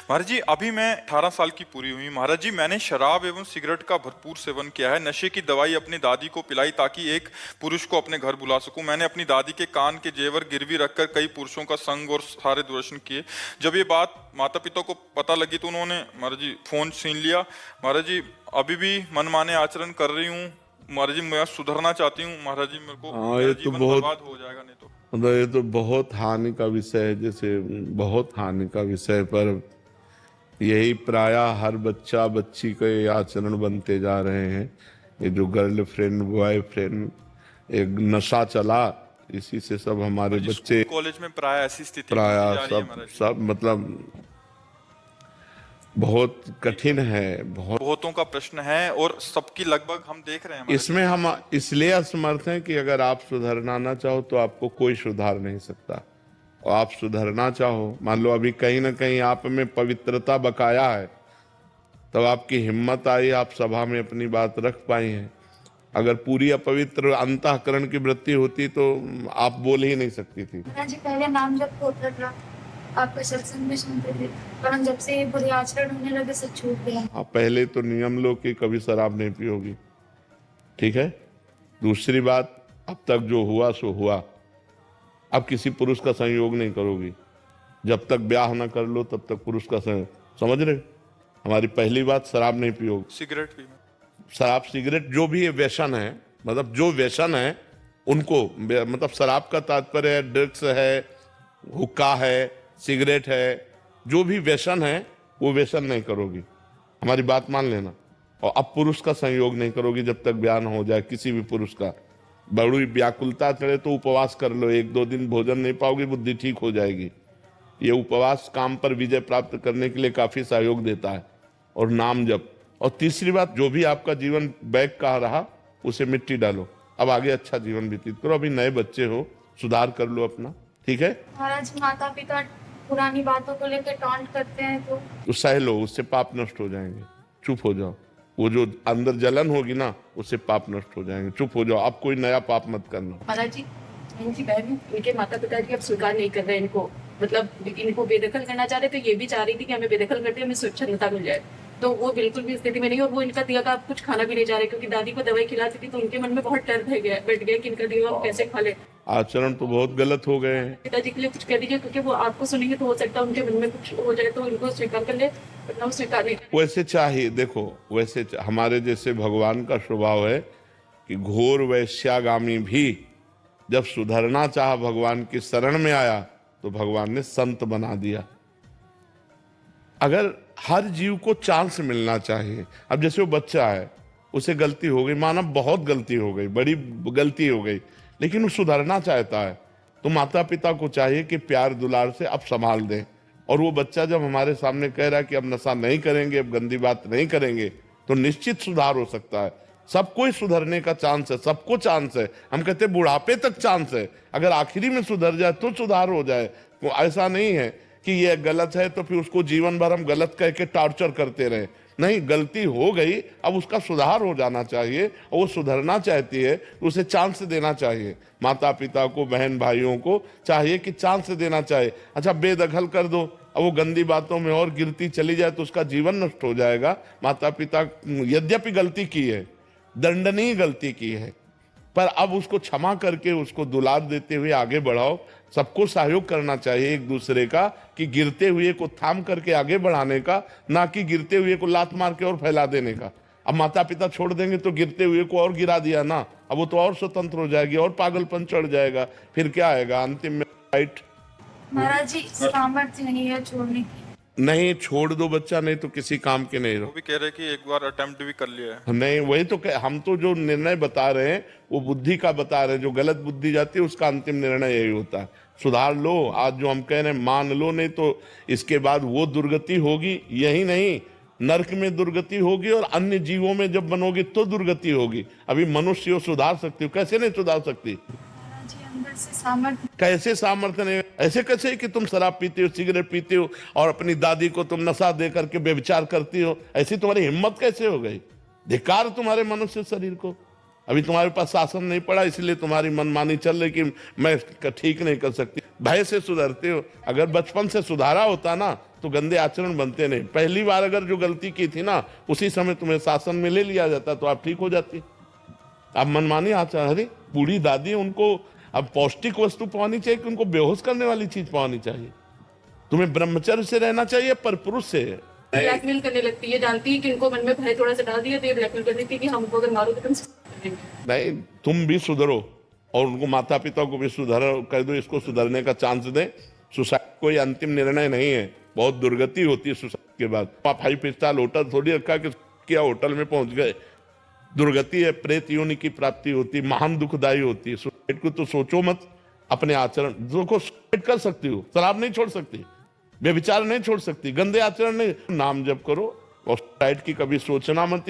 महाराज जी, अभी मैं 18 साल की पूरी हुई। महाराज जी, मैंने शराब एवं सिगरेट का भरपूर सेवन किया है। नशे की दवाई अपनी दादी को पिलाई ताकि एक पुरुष को अपने घर बुला सकूं। मैंने अपनी दादी के कान के जेवर गिरवी रखकर कई पुरुषों का संग और सारे दूरदर्शन किए। जब ये बात माता पिता को पता लगी तो उन्होंने महाराज जी फोन छीन लिया। महाराज जी, अभी भी मनमाने आचरण कर रही हूँ। महाराज जी, मैं सुधरना चाहती हूँ। महाराज जी, मेरे को हाँ, मेरा ये तो जीवन बहुत बर्बाद हो जाएगा नहीं तो। मतलब ये तो बहुत हानि का विषय है। जैसे बहुत हानि का विषय, पर यही प्रायः हर बच्चा बच्ची के आचरण बनते जा रहे हैं। ये जो गर्लफ्रेंड बॉयफ्रेंड एक नशा चला, इसी से सब हमारे महाराज जी, बच्चे स्कूल कॉलेज में प्राय ऐसी स्थिति बनती प्रायः जा रही है सब महाराज जी। सब मतलब बहुत कठिन है। बहुत बहुतों का प्रश्न है और सबकी लगभग हम देख रहे हैं महाराज जी। इसमें हम इसलिए असमर्थ हैं कि अगर आप सुधरना ना चाहो तो आपको कोई सुधार नहीं सकता। और आप सुधरना चाहो, मान लो अभी कहीं ना कहीं आप में पवित्रता बकाया है, तब आपकी हिम्मत आई, आप सभा में अपनी बात रख पाई हैं। अगर पूरी अपवित्र अंतःकरण की वृत्ति होती तो आप बोल ही नहीं सकती थी। हाँ जी, पहले नाम जब होता था, आपका सत्संग में सुनते थे, पर जब से ये बुरे आचरण होने लगे सब छूट गया। आप पहले तो नियम लो कि कभी शराब नहीं पियोगी, ठीक है। दूसरी बात, अब तक जो हुआ सो हुआ। अब किसी पुरुष का संयोग नहीं करोगी। जब तक ब्याह ना कर लो तब तक पुरुष का संयोग, समझ रहे हो? हमारी पहली बात, शराब नहीं पियोगी। सिगरेट भी। शराब सिगरेट जो भी व्यसन है, मतलब जो व्यसन है उनको, मतलब शराब का तात्पर्य है ड्रग्स है, हुक्का है, सिगरेट है, जो भी व्यसन है वो व्यसन नहीं करोगी। हमारी बात मान लेना। और अब पुरुष का संयोग नहीं करोगी जब तक ब्याह न हो जाए किसी भी पुरुष का। बड़ी व्याकुलता चढ़े तो उपवास कर लो, 1-2 दिन भोजन नहीं पाओगी, बुद्धि ठीक हो जाएगी। ये उपवास काम पर विजय प्राप्त करने के लिए काफी सहयोग देता है। और नाम जप। और तीसरी बात, जो भी आपका जीवन बैक का रहा उसे मिट्टी डालो। अब आगे अच्छा जीवन व्यतीत करो। अभी नए बच्चे हो, सुधार कर लो अपना, ठीक है। महाराज, माता पिता पुरानी बातों को लेकर टॉन्ट करते हैं तो सह लो, उससे पाप नष्ट हो जाएंगे। चुप हो जाओ। वो जो अंदर जलन होगी ना, उससे पाप नष्ट हो जाएंगे। चुप हो जाओ। आप कोई नया पाप मत करना। महाराज जी, इनकी बहन, इनके माता पिता जी अब स्वीकार नहीं कर रहे इनको, मतलब इनको बेदखल करना चाह रहे, तो ये भी चाह रही थी कि हमें बेदखल करते हमें स्वच्छंदता मिल जाए, तो वो बिल्कुल भी स्थिति में नहीं। और वो इनका दिया का कुछ खाना भी नहीं जा रहे, क्योंकि दादी को दवाई खिलाती थी तो उनके मन में बहुत डर बैठ गया कि इनका दिया कैसे खा ले। आचरण तो बहुत गलत हो गए हैं। पिताजी के लिए कुछ कह दीजिए, क्योंकि वो आपको सुनेंगे तो हो सकता है उनके मन में कुछ हो जाए, तो इनको स्वीकार कर ले, वरना वो स्वीकार नहीं कर। वैसे चाहिए, देखो वैसे हमारे जैसे भगवान का स्वभाव है कि घोर वैश्यागामी भी जब सुधरना चाहा, भगवान की शरण में आया तो भगवान ने संत बना दिया। अगर हर जीव को चांस मिलना चाहिए। अब जैसे वो बच्चा है, उसे गलती हो गई, माना बहुत गलती हो गई, बड़ी गलती हो गई, लेकिन वो सुधरना चाहता है, तो माता पिता को चाहिए कि प्यार दुलार से अब संभाल दें। और वो बच्चा जब हमारे सामने कह रहा है कि अब नशा नहीं करेंगे, अब गंदी बात नहीं करेंगे, तो निश्चित सुधार हो सकता है। सबको ही सुधरने का चांस है, सबको चांस है। हम कहते हैं बुढ़ापे तक चांस है। अगर आखिरी में सुधर जाए तो सुधार हो जाए। वो ऐसा नहीं है कि ये गलत है तो फिर उसको जीवन भर हम गलत कह के टॉर्चर करते रहे। नहीं, गलती हो गई, अब उसका सुधार हो जाना चाहिए। और वो सुधरना चाहती है तो उसे चांस देना चाहिए। माता पिता को, बहन भाइयों को चाहिए कि चांस देना चाहिए। अच्छा, बेदखल कर दो, अब वो गंदी बातों में और गिरती चली जाए तो उसका जीवन नष्ट हो जाएगा। माता पिता यद्यपि गलती की है, दंडनीय गलती की है, पर अब उसको क्षमा करके उसको दुलार देते हुए आगे बढ़ाओ। सबको सहयोग करना चाहिए एक दूसरे का, कि गिरते हुए को थाम करके आगे बढ़ाने का, ना कि गिरते हुए को लात मार के और फैला देने का। अब माता पिता छोड़ देंगे तो गिरते हुए को और गिरा दिया ना, अब वो तो और स्वतंत्र हो जाएगी और पागलपन चढ़ जाएगा, फिर क्या आएगा अंतिम में, राइट। महाराज जी, सामर्थ्य नहीं है छोड़ने की। नहीं, छोड़ दो बच्चा, नहीं तो किसी काम के नहीं रहो। वो भी कह रहे कि एक बार अटेम्प्ट भी कर लिया है। नहीं, वही तो हम तो जो निर्णय बता रहे हैं वो बुद्धि का बता रहे हैं। जो गलत बुद्धि जाती है उसका अंतिम निर्णय यही होता है। सुधार लो। आज जो हम कह रहे हैं मान लो, नहीं तो इसके बाद वो दुर्गति होगी। यही नहीं, नरक में दुर्गति होगी और अन्य जीवों में जब बनोगी तो दुर्गति होगी। अभी मनुष्य हो सुधार सकती हो, कैसे नहीं सुधार सकती? महाराज जी, अंदर से सामर्थ्य। कैसे सामर्थ्य नहीं? ऐसे कैसे कि तुम शराब पीते हो, सिगरेट पीते हो और अपनी दादी को तुम नशा दे करके व्यभिचार करती हो? ऐसी तुम्हारी हिम्मत कैसे हो गई? धिक्कार तुम्हारे मनुष्य शरीर को। अभी तुम्हारे पास शासन नहीं पड़ा, इसलिए तुम्हारी मनमानी चल रही कि मैं ठीक नहीं कर सकती। भय से सुधरते हो। अगर बचपन से सुधारा होता ना तो गंदे आचरण बनते नहीं। पहली बार अगर जो गलती की थी ना, उसी समय तुम्हें शासन में ले लिया जाता तो आप ठीक हो जाती। अब मनमानी आचरण, अरे बूढ़ी दादी, उनको अब पौष्टिक वस्तु पानी चाहिए कि उनको बेहोश करने वाली चीज पानी चाहिए? तुम्हें ब्रह्मचर्य से रहना चाहिए, पर पुरुष से। ब्लैकमेल करने लगती है, जानती है कि इनको मन में भय थोड़ा सा डाल दिया तो ये ब्लैकमेल कर देती है कि हमको अगर मारोगे तो हम suicide करेंगे। नहीं, तुम भी सुधरो और उनको माता पिता को भी सुधर कर दो, इसको सुधरने का चांस दें। सुसाइड कोई अंतिम निर्णय नहीं है, बहुत दुर्गति होती है सुसाइड के बाद। आप 5 स्टार होटल थोड़ी रखा कि क्या होटल में पहुंच गए, दुर्गति है, प्रेत योनि की प्राप्ति होती, महान दुखदायी होती है। सुसाइड को तो सोचो मत। अपने आचरण देखो, सुसाइड कर सकती हो, शराब नहीं छोड़ सकती, व्यभिचार नहीं छोड़ सकती, गंदे आचरण नहीं, नाम जप करो और सुसाइड की कभी सोचना मत।